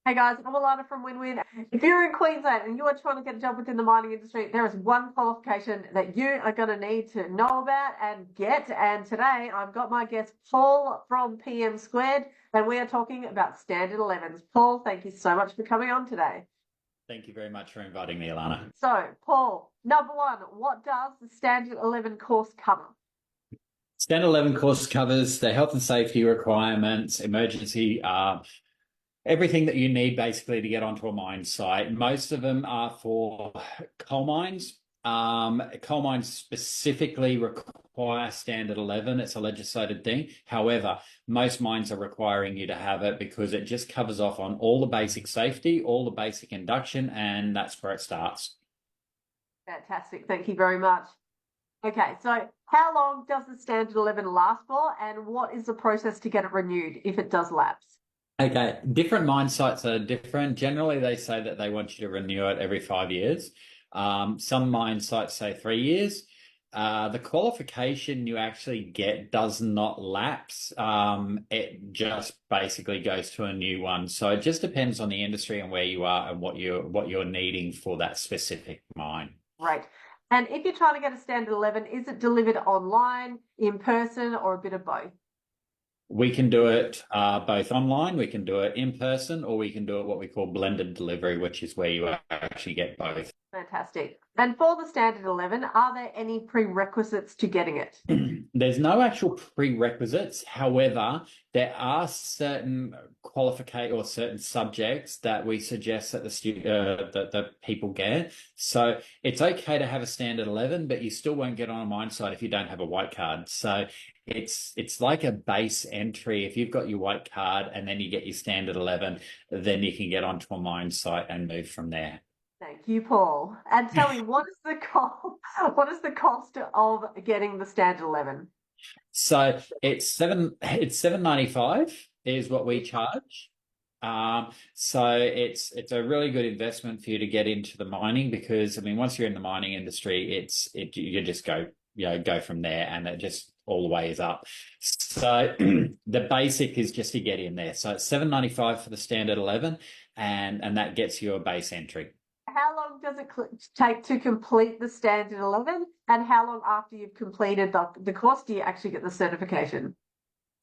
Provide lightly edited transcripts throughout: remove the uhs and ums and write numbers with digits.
Hey guys, I'm Alana from WinWin. If you're in Queensland and you are trying to get a job within the mining industry, there is one qualification that you are going to need to know about and get. And today I've got my guest Paul from PM Squared, and we are talking about Standard 11s. Paul, thank you so much for coming on today. Thank you very much for inviting me, Alana. So, Paul, number one, what does the Standard 11 course cover? Standard 11 course covers the health and safety requirements, emergency, everything that you need basically to get onto a mine site. Most of them are for coal mines. Coal mines specifically require Standard 11. It's a legislated thing. However, most mines are requiring you to have it because it just covers off on all the basic safety, all the basic induction, and that's where it starts. Fantastic. Thank you very much. Okay, so how long does the Standard 11 last for, and what is the process to get it renewed if it does lapse? Okay, different mine sites are different. Generally, they say that they want you to renew it every 5 years. Some mine sites say 3 years. The qualification you actually get does not lapse. It just basically goes to a new one. So it just depends on the industry and where you are and what you're needing for that specific mine. Right. And if you're trying to get a Standard 11, is it delivered online, in person, or a bit of both? We can do it both online, we can do it in person, or we can do it what we call blended delivery, which is where you actually get both. Fantastic. And for the Standard 11, are there any prerequisites to getting it? There's no actual prerequisites. However, there are certain qualificate or certain subjects that we suggest that the people get. So it's okay to have a Standard 11, but you still won't get on a mine site if you don't have a white card. So it's like a base entry. If you've got your white card and then you get your Standard 11, then you can get onto a mine site and move from there. Thank you, Paul. And tell me, what is the cost? What is the cost of getting the Standard 11? So it's 7.95 is what we charge. So it's a really good investment for you to get into the mining because I mean once you're in the mining industry, you just go from there and it just all the way is up. So the basic is just to get in there. So it's 7.95 for the Standard 11 and that gets you a base entry. How long does it take to complete the Standard 11? And how long after you've completed the course do you actually get the certification?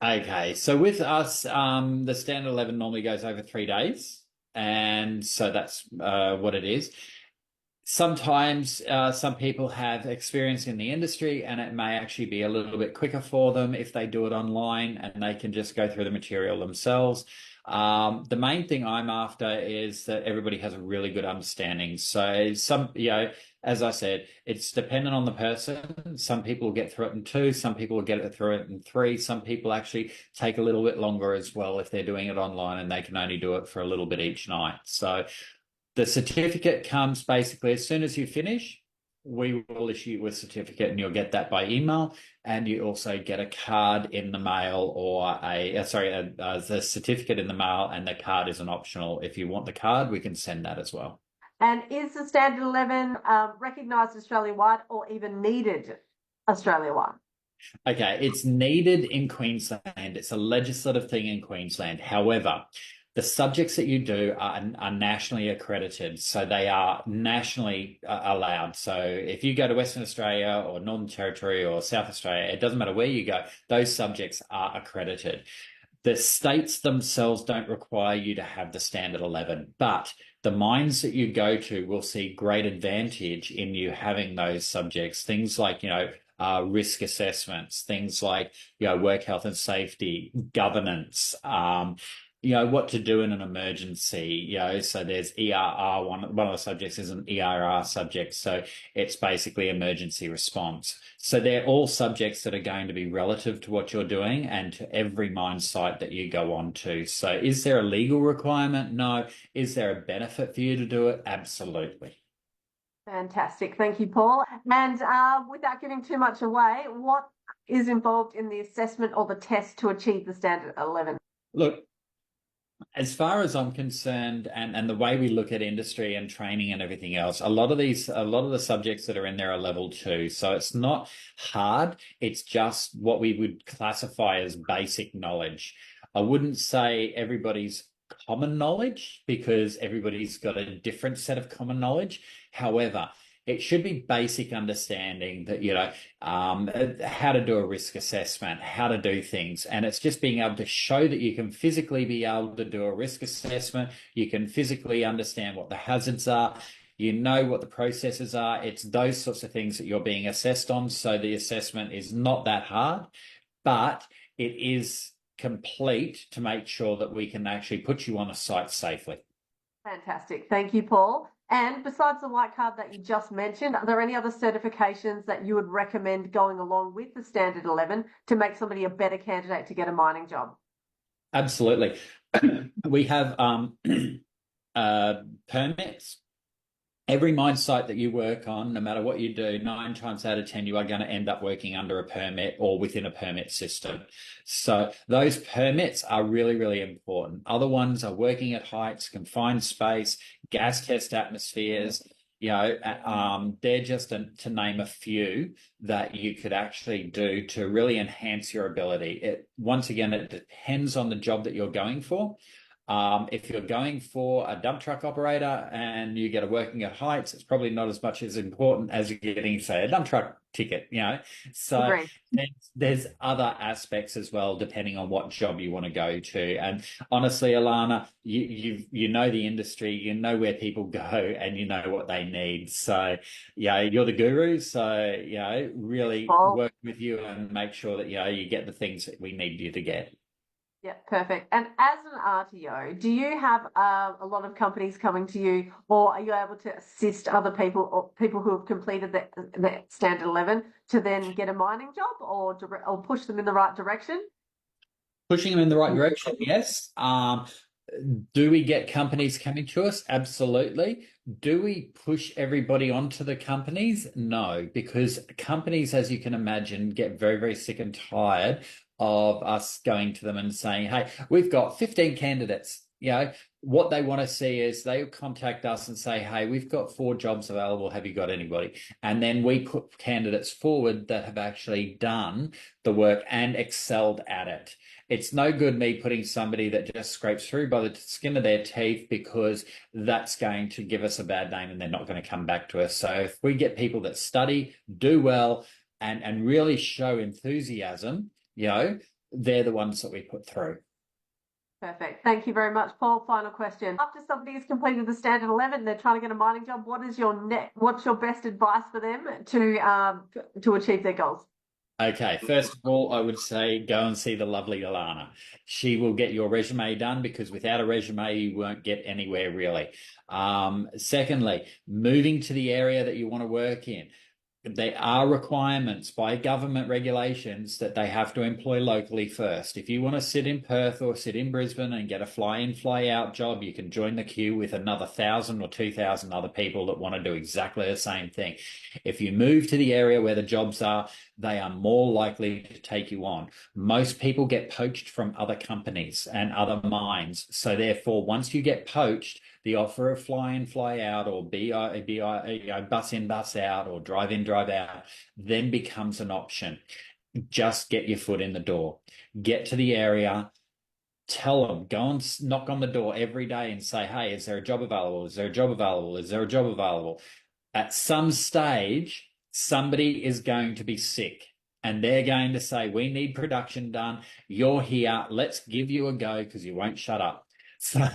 Okay, so with us, the Standard 11 normally goes over 3 days, and so that's what it is. Sometimes some people have experience in the industry, and it may actually be a little bit quicker for them if they do it online and they can just go through the material themselves. The main thing I'm after is that everybody has a really good understanding. So as I said, it's dependent on the person. Some people will get through it in 2, some people will get through it in 3, some people actually take a little bit longer as well if they're doing it online and they can only do it for a little bit each night. So the certificate comes basically as soon as you finish. We will issue you a certificate and you'll get that by email. And you also get a card in the mail or the certificate in the mail and the card is an optional. If you want the card, we can send that as well. And is the Standard 11 recognised Australia-wide or even needed Australia-wide? Okay, it's needed in Queensland. It's a legislative thing in Queensland. However, the subjects that you do are nationally accredited, so they are nationally allowed. So if you go to Western Australia or Northern Territory or South Australia, it doesn't matter where you go, those subjects are accredited. The states themselves don't require you to have the Standard 11, but the mines that you go to will see great advantage in you having those subjects. Things like, risk assessments, things like, work health and safety, governance, what to do in an emergency, so there's ERR, one of the subjects is an ERR subject, so it's basically emergency response. So they're all subjects that are going to be relative to what you're doing and to every mine site that you go on to. So is there a legal requirement? No. Is there a benefit for you to do it? Absolutely. Fantastic. Thank you, Paul. And without giving too much away, what is involved in the assessment or the test to achieve the Standard 11? Look, as far as I'm concerned, and the way we look at industry and training and everything else, a lot of the subjects that are in there are level 2. So it's not hard. It's just what we would classify as basic knowledge. I wouldn't say everybody's common knowledge because everybody's got a different set of common knowledge. However, it should be basic understanding that, how to do a risk assessment, how to do things. And it's just being able to show that you can physically be able to do a risk assessment. You can physically understand what the hazards are. You know what the processes are. It's those sorts of things that you're being assessed on. So the assessment is not that hard, but it is complete to make sure that we can actually put you on a site safely. Fantastic. Thank you, Paul. And besides the white card that you just mentioned, are there any other certifications that you would recommend going along with the Standard 11 to make somebody a better candidate to get a mining job? Absolutely. We have permits. Every mine site that you work on, no matter what you do, 9 times out of 10, you are going to end up working under a permit or within a permit system. So those permits are really, really important. Other ones are working at heights, confined space, gas test atmospheres. They're just to name a few that you could actually do to really enhance your ability. Once again, it depends on the job that you're going for. If you're going for a dump truck operator and you get a working at heights, it's probably not as much as important as you're getting, say, a dump truck ticket, So there's other aspects as well, depending on what job you want to go to. And honestly, Alana, you know the industry, you know where people go, and you know what they need. So you're the guru. So really work with you and make sure that you get the things that we need you to get. Yeah, perfect. And as an RTO, do you have a lot of companies coming to you, or are you able to assist other people or people who have completed the Standard 11 to then get a mining job, or push them in the right direction? Pushing them in the right direction, yes. Do we get companies coming to us? Absolutely. Do we push everybody onto the companies? No, because companies, as you can imagine, get very, very sick and tired of us going to them and saying, hey, we've got 15 candidates. What they want to see is they contact us and say, hey, we've got 4 jobs available. Have you got anybody? And then we put candidates forward that have actually done the work and excelled at it. It's no good me putting somebody that just scrapes through by the skin of their teeth, because that's going to give us a bad name and they're not going to come back to us. So if we get people that study, do well, and really show enthusiasm, they're the ones that we put through. Perfect. Thank you very much, Paul. Final question. After somebody has completed the Standard 11, they're trying to get a mining job. What's your best advice for them to achieve their goals? Okay, first of all, I would say go and see the lovely Alana. She will get your resume done, because without a resume, you won't get anywhere really. Secondly, moving to the area that you want to work in. There are requirements by government regulations that they have to employ locally first. If you want to sit in Perth or sit in Brisbane and get a fly-in, fly-out job, you can join the queue with another 1,000 or 2,000 other people that want to do exactly the same thing. If you move to the area where the jobs are, they are more likely to take you on. Most people get poached from other companies and other mines. So therefore, once you get poached, the offer of fly in, fly out, or bus in, bus out, or drive in, drive out, then becomes an option. Just get your foot in the door. Get to the area. Tell them, go and knock on the door every day and say, hey, is there a job available? Is there a job available? Is there a job available? At some stage, somebody is going to be sick, and they're going to say, we need production done. You're here. Let's give you a go, because you won't shut up. So,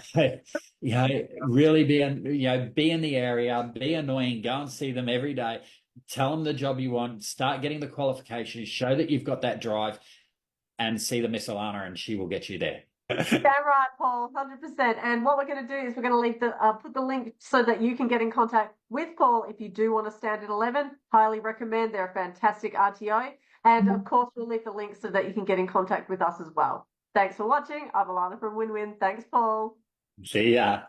really be in the area, be annoying, go and see them every day, tell them the job you want, start getting the qualifications, show that you've got that drive, and see the Miss Alana, and she will get you there. Yeah, right, Paul, 100%. And what we're going to do is we're going to leave put the link so that you can get in contact with Paul if you do want to Standard 11. Highly recommend. They're a fantastic RTO. And of course, we'll leave the link so that you can get in contact with us as well. Thanks for watching. I'm Alana from Win Win. Thanks, Paul. See ya.